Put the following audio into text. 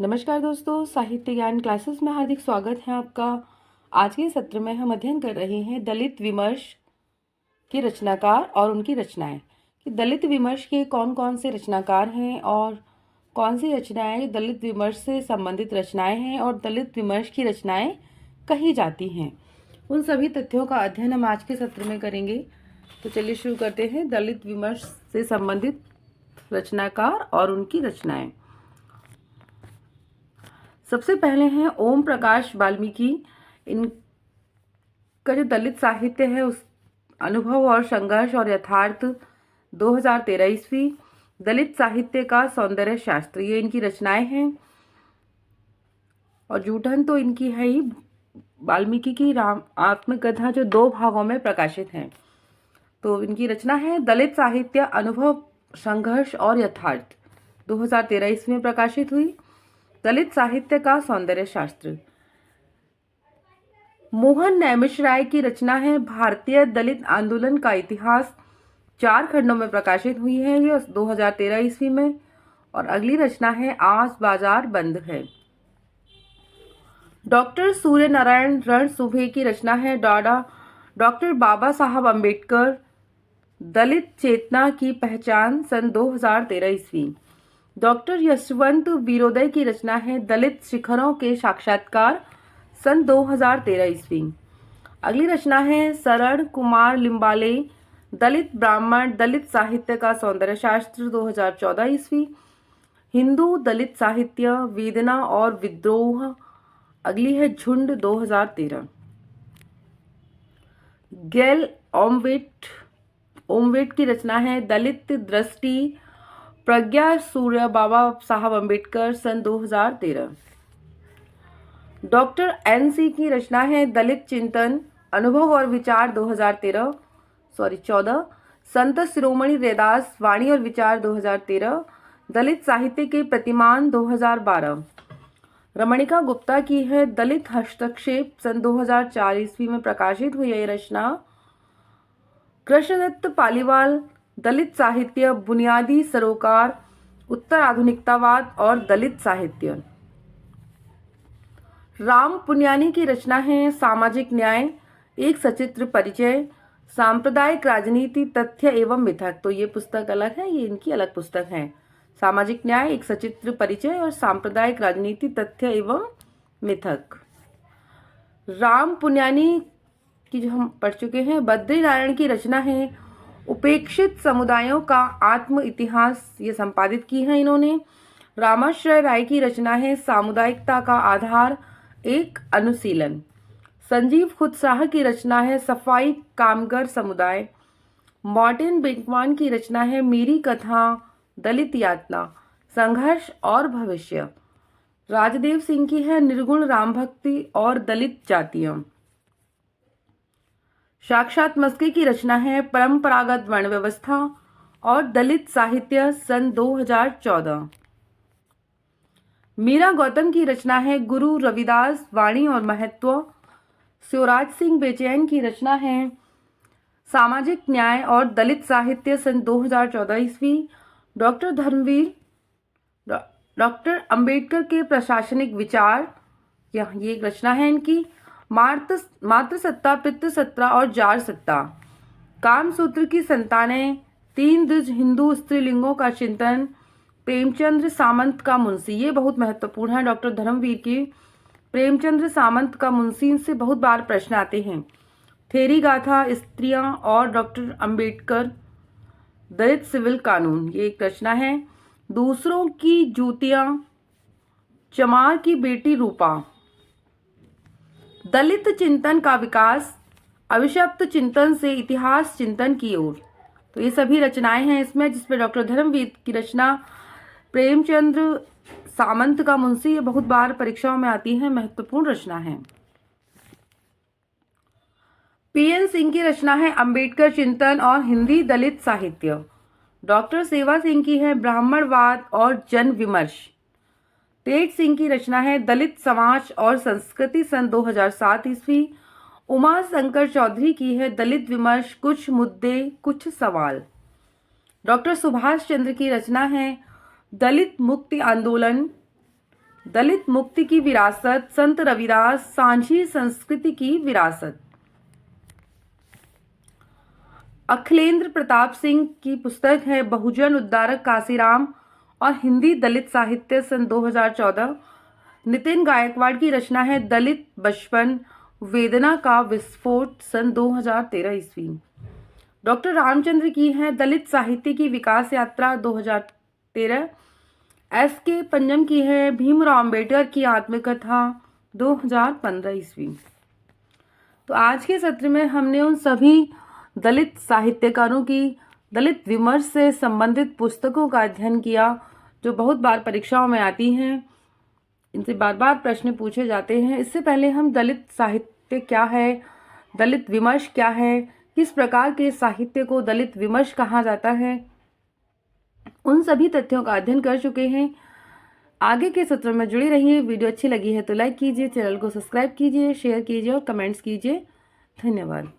नमस्कार दोस्तों, साहित्य ज्ञान क्लासेस में हार्दिक स्वागत है आपका। आज के सत्र में हम अध्ययन कर रहे हैं दलित विमर्श के रचनाकार और उनकी रचनाएं कि दलित विमर्श के कौन कौन से रचनाकार हैं और कौन सी रचनाएं दलित विमर्श से संबंधित रचनाएं हैं और दलित विमर्श की रचनाएं कही जाती हैं। उन सभी तथ्यों का अध्ययन हम आज के सत्र में करेंगे। तो चलिए शुरू करते हैं। दलित विमर्श से संबंधित रचनाकार और उनकी रचनाएं। सबसे पहले हैं ओम प्रकाश वाल्मीकि। इनका जो दलित साहित्य है उस अनुभव और संघर्ष और यथार्थ 2013 ईस्वी। दलित साहित्य का सौंदर्य शास्त्र, ये इनकी रचनाएं हैं। और जूठन तो इनकी है ही। वाल्मीकि की राम आत्मकथा जो 2 भागों में प्रकाशित है। तो इनकी रचना है दलित साहित्य अनुभव संघर्ष और यथार्थ, 2013 ईस्वी में प्रकाशित हुई। दलित साहित्य का सौंदर्य शास्त्र मोहन नैमिषराय की रचना है भारतीय दलित आंदोलन का इतिहास, 4 खंडों में प्रकाशित हुई है ये 2013 ईस्वी में। और अगली रचना है आज बाजार बंद है। डॉक्टर सूर्य नारायण रणसुभे की रचना है डॉक्टर बाबा साहब अम्बेडकर दलित चेतना की पहचान, सन 2013 ईस्वी। डॉक्टर यशवंत वीरोदय की रचना है दलित शिखरों के साक्षात्कार, सन 2013 ईस्वी। अगली रचना है शरण कुमार लिम्बाले दलित ब्राह्मण दलित साहित्य का सौंदर्य शास्त्र, 2014 ईस्वी। हिंदू दलित साहित्य वेदना और विद्रोह, अगली है झुंड, 2013। गेल ओमवेट की रचना है दलित दृष्टि प्रज्ञा सूर्य बाबा साहब अम्बेडकर, सन 2013। डॉक्टर एनसी की रचना है दलित चिंतन अनुभव और विचार, 14। संत शिरोमणि रैदास वाणी और विचार, 2013। दलित साहित्य के प्रतिमान, 2012। रमणिका गुप्ता की है दलित हस्तक्षेप, सन 2004 ईस्वी में प्रकाशित हुई यह रचना। कृष्णदत्त पालीवाल दलित साहित्य बुनियादी सरोकार उत्तर आधुनिकतावाद और दलित साहित्य। राम पुनियानी की रचना है सामाजिक न्याय एक सचित्र परिचय सांप्रदायिक राजनीति तथ्य एवं मिथक। तो ये पुस्तक अलग है, ये इनकी अलग पुस्तक है। सामाजिक न्याय एक सचित्र परिचय और सांप्रदायिक राजनीति तथ्य एवं मिथक। राम पुनियानी की जो हम पढ़ चुके हैं। बद्री नारायण की रचना है उपेक्षित समुदायों का आत्म इतिहास, ये संपादित की है इन्होंने। रामाश्रय राय की रचना है सामुदायिकता का आधार एक अनुशीलन। संजीव खुदसाह की रचना है सफाई कामगार समुदाय। मार्टिन बेंटवान की रचना है मेरी कथा दलित यातना संघर्ष और भविष्य। राजदेव सिंह की है निर्गुण राम भक्ति और दलित जातियां। साक्षात मस्के की रचना है परंपरागत वर्ण व्यवस्था और दलित साहित्य, सन 2014। मीरा गौतम की रचना है गुरु रविदास वाणी और महत्व। शिवराज सिंह बेचैन की रचना है सामाजिक न्याय और दलित साहित्य, सन 2014 ईस्वी। डॉक्टर धर्मवीर डॉक्टर अंबेडकर के प्रशासनिक विचार, ये एक रचना है इनकी। मातृ सत्ता पितृ सत्ता और जार सत्ता, कामसूत्र की संतानें, 3 द्विज हिंदू स्त्रीलिंगों का चिंतन, प्रेमचंद्र सामंत का मुंशी, ये बहुत महत्वपूर्ण है डॉक्टर धर्मवीर की। प्रेमचंद्र सामंत का मुंशी से बहुत बार प्रश्न आते हैं। थेरी गाथा स्त्रियां और डॉक्टर अंबेडकर दलित सिविल कानून, ये एक रचना है। दूसरों की जूतियां, चमार की बेटी रूपा, दलित चिंतन का विकास, अभिशप्त चिंतन से इतिहास चिंतन की ओर। तो ये सभी रचनाएं हैं इसमें, जिसमें डॉक्टर धर्मवीर की रचना प्रेमचंद्र सामंत का मुंशी, ये बहुत बार परीक्षाओं में आती है, महत्वपूर्ण रचना है। पीएन सिंह की रचना है अंबेडकर चिंतन और हिंदी दलित साहित्य। डॉक्टर सेवा सिंह की है ब्राह्मणवाद और जन विमर्श। तेज सिंह की रचना है दलित समाज और संस्कृति, सन 2007 ईस्वी। उमा शंकर चौधरी की है दलित विमर्श कुछ मुद्दे कुछ सवाल। डॉक्टर सुभाष चंद्र की रचना है दलित मुक्ति आंदोलन दलित मुक्ति की विरासत, संत रविदास, सांझी संस्कृति की विरासत। अखिलेंद्र प्रताप सिंह की पुस्तक है बहुजन उद्धारक काशीराम और हिंदी दलित साहित्य सन 2014। नितिन गायकवाड़ की रचना है दलित बचपन वेदना का विस्फोट सन 2013 ईस्वी। डॉक्टर रामचंद्र की है दलित साहित्य की विकास यात्रा 2013। एस.के. पंजम की है भीमराव अंबेडकर की आत्मकथा 2015 ईस्वी। तो आज के सत्र में हमने उन सभी दलित साहित्यकारों की दलित विमर्श से संबंधित पुस्तकों का अध्ययन किया जो बहुत बार परीक्षाओं में आती हैं, इनसे बार बार प्रश्न पूछे जाते हैं। इससे पहले हम दलित साहित्य क्या है, दलित विमर्श क्या है, किस प्रकार के साहित्य को दलित विमर्श कहा जाता है, उन सभी तथ्यों का अध्ययन कर चुके हैं। आगे के सत्र में जुड़े रहिए। वीडियो अच्छी लगी है तो लाइक कीजिए, चैनल को सब्सक्राइब कीजिए, शेयर कीजिए और कमेंट्स कीजिए। धन्यवाद।